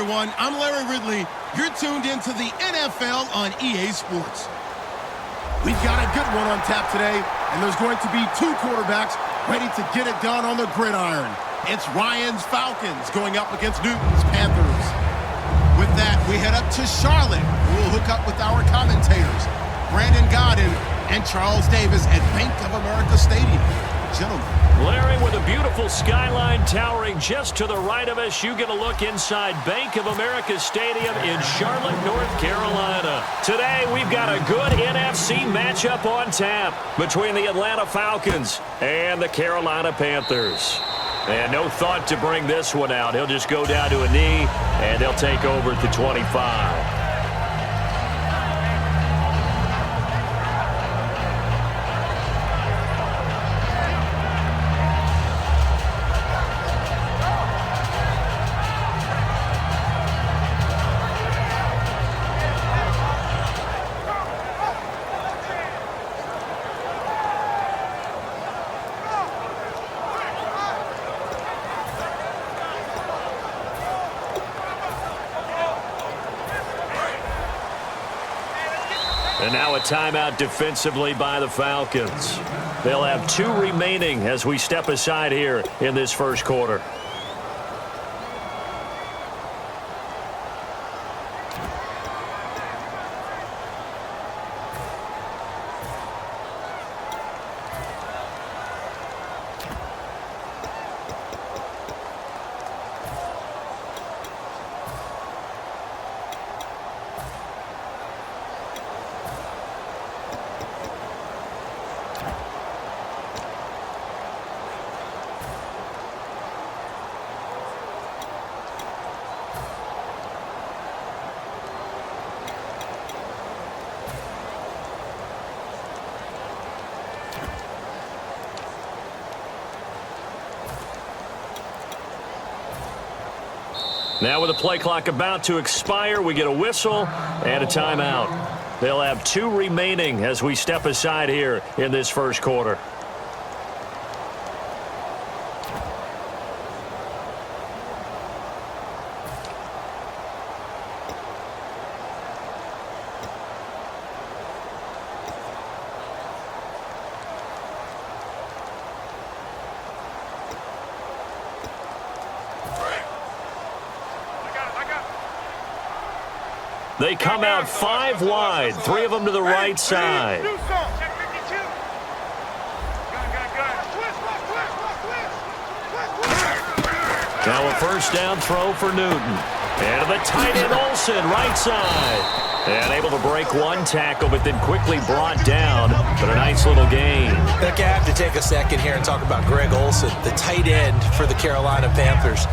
Everyone, I'm Larry Ridley. You're tuned into the NFL on EA Sports. We've got a good one on tap today, and there's going to be two quarterbacks ready to get it done on the gridiron. It's Ryan's Falcons going up against Newton's Panthers. With that, we head up to Charlotte. We'll hook up with our commentators, Brandon Godden and Charles Davis at Bank of America Stadium. Gentlemen. Larry, with a beautiful skyline towering just to the right of us, you get a look inside Bank of America Stadium in Charlotte, North Carolina. Today, we've got a good NFC matchup on tap between the Atlanta Falcons and the Carolina Panthers. And no thought to bring this one out. He'll just go down to a knee, and they'll take over at the 25. And now a timeout defensively by the Falcons. They'll have 2 remaining as we step aside here in this first quarter. Now with the play clock about to expire, we get a whistle and a timeout. They'll have 2 remaining as we step aside here in this first quarter. They come out 5 wide, 3 of them to the right side. Now a first down throw for Newton. And the tight end Olsen, right side. And able to break one tackle, but then quickly brought down. But a nice little gain. Look, I have to take a second here and talk about Greg Olsen, the tight end for the Carolina Panthers.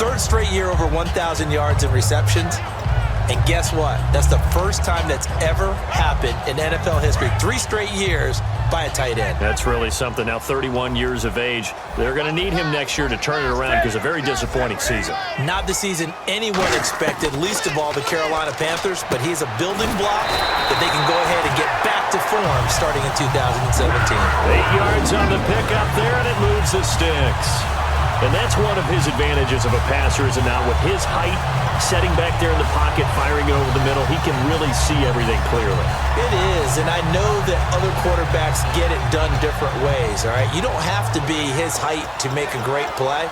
3rd straight year over 1,000 yards in receptions. And guess what? That's the first time that's ever happened in NFL history. 3 straight years by a tight end. That's really something. Now 31 years of age. They're going to need him next year to turn it around because a very disappointing season. Not the season anyone expected, least of all the Carolina Panthers, but he's a building block that they can go ahead and get back to form starting in 2017. 8 yards on the pickup there, and it moves the sticks. And that's one of his advantages of a passer, is it not? With his height, setting back there in the pocket, firing it over the middle, he can really see everything clearly. It is, and I know that other quarterbacks get it done different ways, all right? You don't have to be his height to make a great play,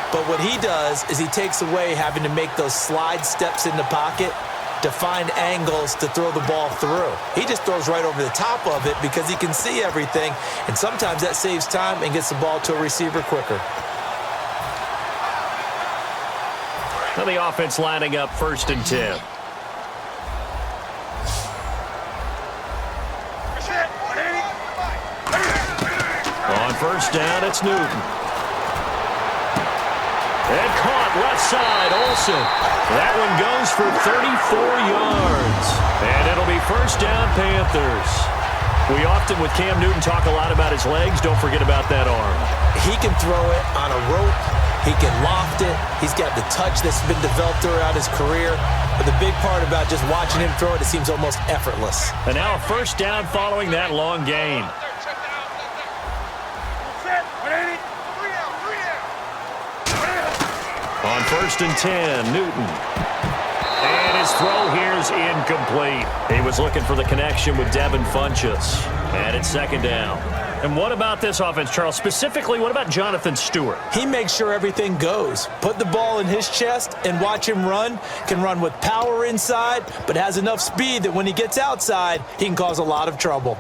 but what he does is he takes away having to make those slide steps in the pocket to find angles to throw the ball through. He just throws right over the top of it because he can see everything, and sometimes that saves time and gets the ball to a receiver quicker. Now the offense lining up 1st and 10. On 1st down, it's Newton. And caught left side, Olsen. That one goes for 34 yards. And it'll be 1st down, Panthers. We often, with Cam Newton, talk a lot about his legs. Don't forget about that arm. He can throw it on a rope. He can loft it. He's got the touch that's been developed throughout his career. But the big part about just watching him throw it, it seems almost effortless. And now a 1st down following that long gain. On 1st and 10, Newton. his throw here's incomplete. He was looking for the connection with Devin Funchess. And it's second down. And what about this offense, Charles? Specifically, what about Jonathan Stewart? He makes sure everything goes. Put the ball in his chest and watch him run. Can run with power inside, but has enough speed that when he gets outside, he can cause a lot of trouble.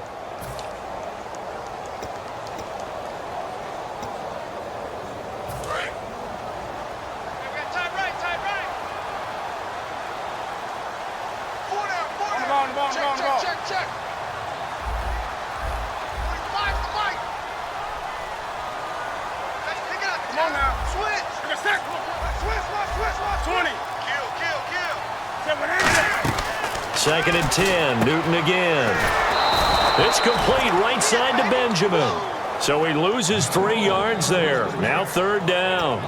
Second and 10, Newton again. It's complete right side to Benjamin. So he loses 3 yards there. Now third down.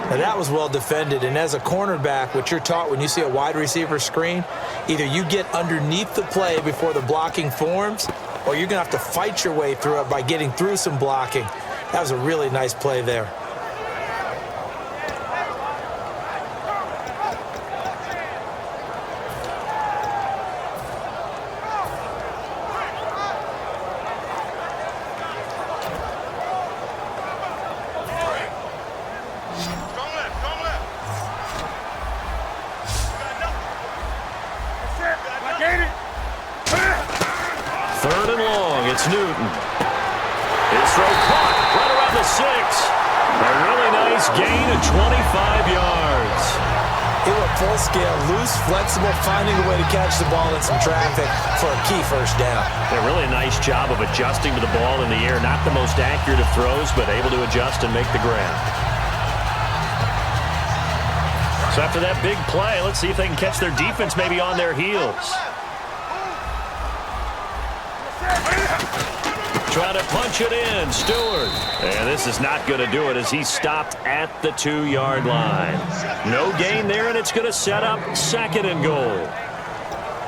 Now that was well defended, and as a cornerback, what you're taught when you see a wide receiver screen, either you get underneath the play before the blocking forms, or you're going to have to fight your way through it by getting through some blocking. That was a really nice play there. Third and long, it's Newton. His throw caught right around the 6. A really nice gain of 25 yards. He went full scale, loose, flexible, finding a way to catch the ball in some traffic for a key first down. A really nice job of adjusting to the ball in the air. Not the most accurate of throws, but able to adjust and make the grab. So after that big play, let's see if they can catch their defense maybe on their heels. Trying to punch it in, Stewart. And this is not going to do it as he stopped at the 2-yard line. No gain there, and it's going to set up second and goal.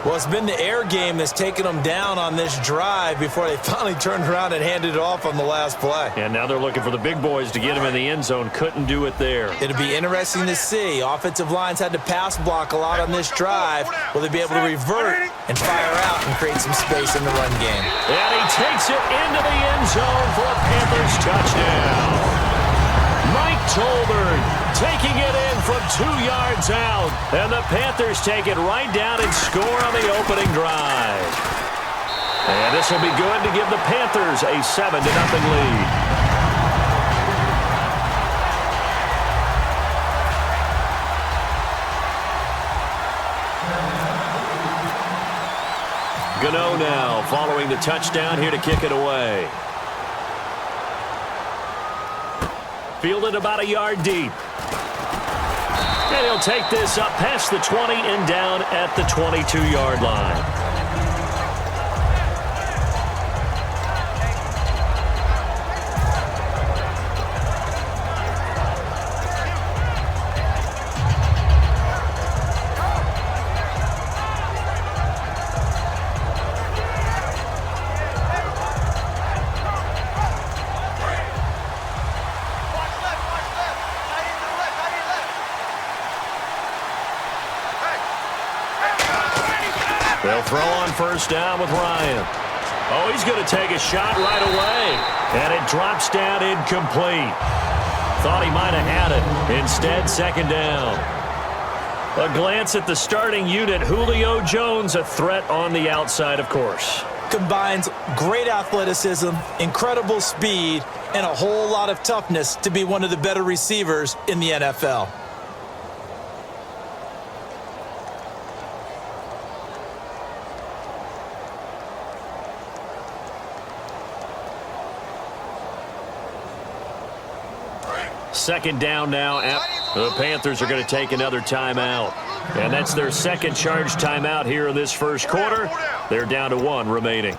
Well, it's been the air game that's taken them down on this drive before they finally turned around and handed it off on the last play. And now they're looking for the big boys to get him in the end zone. Couldn't do it there. It'll be interesting to see. Offensive lines had to pass block a lot on this drive. Will they be able to revert and fire out and create some space in the run game? And he takes it into the end zone for a Panthers touchdown. Mike Tolbert taking it in from 2 yards out. And the Panthers take it right down and score on the opening drive. And this will be good to give the Panthers a 7-0 lead. Gano now following the touchdown here to kick it away. Fielded about a yard deep. And he'll take this up past the 20 and down at the 22-yard line. They'll throw on first down with Ryan. Oh, he's going to take a shot right away. And it drops down incomplete. Thought he might have had it. Instead, second down. A glance at the starting unit. Julio Jones, a threat on the outside, of course. Combines great athleticism, incredible speed, and a whole lot of toughness to be one of the better receivers in the NFL. Second down now. The Panthers are going to take another timeout. And that's their second charge timeout here in this first quarter. They're down to 1 remaining.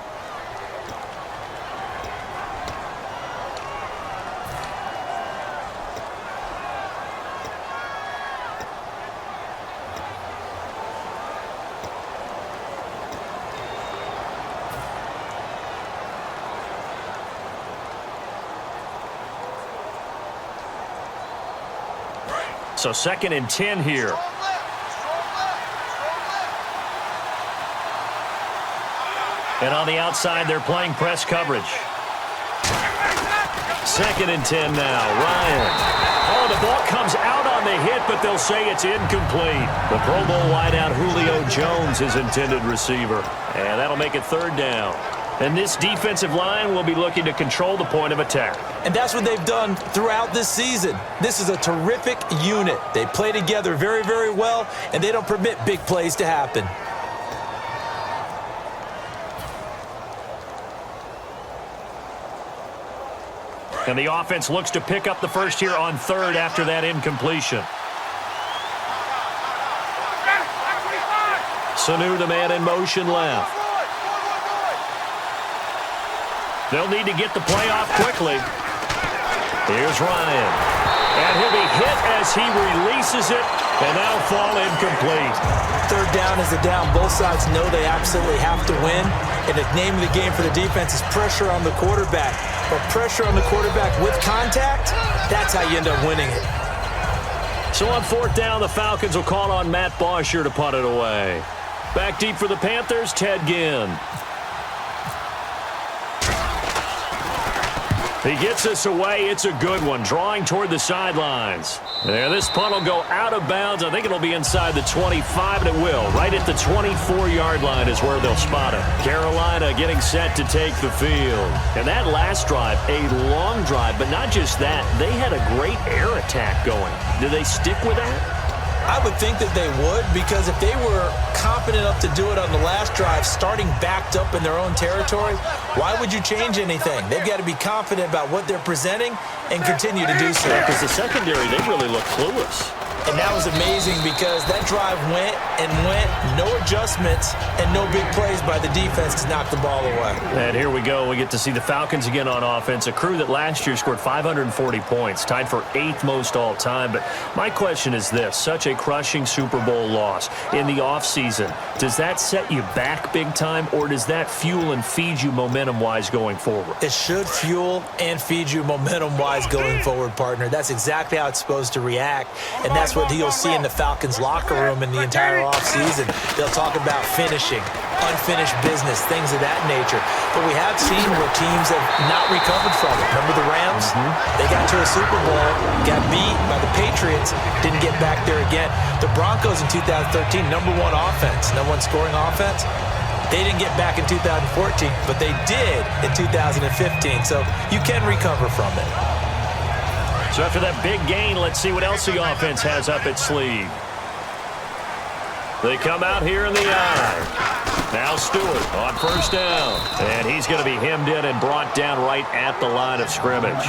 So second and 10 here. And on the outside, they're playing press coverage. 2nd and 10 now. Ryan. Oh, the ball comes out on the hit, but they'll say it's incomplete. The Pro Bowl wideout Julio Jones is intended receiver. And that'll make it 3rd down. And this defensive line will be looking to control the point of attack. And that's what they've done throughout this season. This is a terrific unit. They play together very, very well, and they don't permit big plays to happen. And the offense looks to pick up the first here on 3rd after that incompletion. Sanu, the man in motion left. They'll need to get the play off quickly. Here's Ryan. And he'll be hit as he releases it, and that'll fall incomplete. 3rd down is a down. Both sides know they absolutely have to win. And the name of the game for the defense is pressure on the quarterback. But pressure on the quarterback with contact, that's how you end up winning it. So on 4th down, the Falcons will call on Matt Bosher to punt it away. Back deep for the Panthers, Ted Ginn. He gets us away. It's a good one, drawing toward the sidelines. There, this punt will go out of bounds. I think it'll be inside the 25, and it will. Right at the 24-yard line is where they'll spot it. Carolina getting set to take the field. And that last drive, a long drive, but not just that. They had a great air attack going. Do they stick with that? I would think that they would, because if they were confident enough to do it on the last drive, starting backed up in their own territory, why would you change anything? They've got to be confident about what they're presenting and continue to do so. Because the secondary, they really look clueless. And that was amazing because that drive went and went, no adjustments, and no big plays by the defense to knock the ball away. And here we go. We get to see the Falcons again on offense, a crew that last year scored 540 points, tied for 8th most all time. But my question is this, such a crushing Super Bowl loss in the offseason, does that set you back big time, or does that fuel and feed you momentum-wise going forward? It should fuel and feed you momentum-wise going forward, partner. That's exactly how it's supposed to react, and that's what you'll see in the Falcons locker room in the entire offseason. They'll talk about finishing, unfinished business, things of that nature. But we have seen where teams have not recovered from it. Remember the Rams? They got to a Super Bowl, got beat by the Patriots, didn't get back there again. The Broncos in 2013, #1 offense, #1 scoring offense. They didn't get back in 2014, but they did in 2015. So you can recover from it. So after that big gain, let's see what else the offense has up its sleeve. They come out here in the eye. Now Stewart on 1st down. And he's going to be hemmed in and brought down right at the line of scrimmage.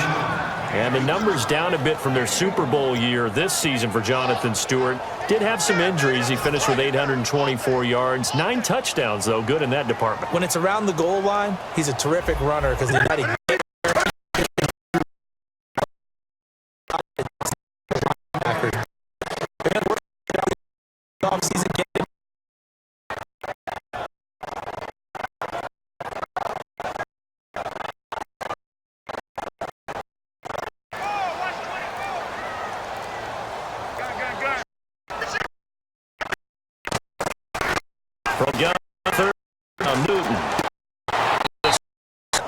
And the numbers down a bit from their Super Bowl year this season for Jonathan Stewart. Did have some injuries. He finished with 824 yards. 9 touchdowns, though. Good in that department. When it's around the goal line, he's a terrific runner because he's not a From Gunther on Newton.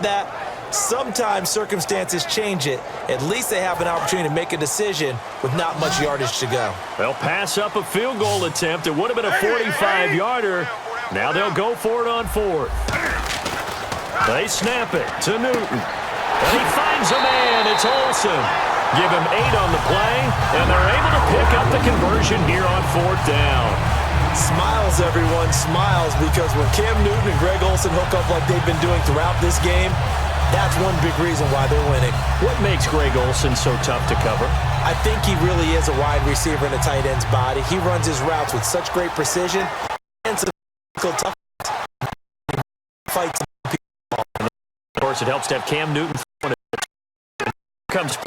That sometimes circumstances change it. At least they have an opportunity to make a decision with not much yardage to go. They'll pass up a field goal attempt. It would have been a 45-yarder. Now they'll go for it on 4th. They snap it to Newton. And he finds a man. It's Olsen. Give him 8 on the play, and they're able to pick up the conversion here on 4th down. Smiles, everyone, smiles, because when Cam Newton and Greg Olsen hook up like they've been doing throughout this game, that's one big reason why they're winning. What makes Greg Olsen so tough to cover? I think he really is a wide receiver in a tight end's body. He runs his routes with such great precision and some tough fights. Of course, it helps to have Cam Newton. Comes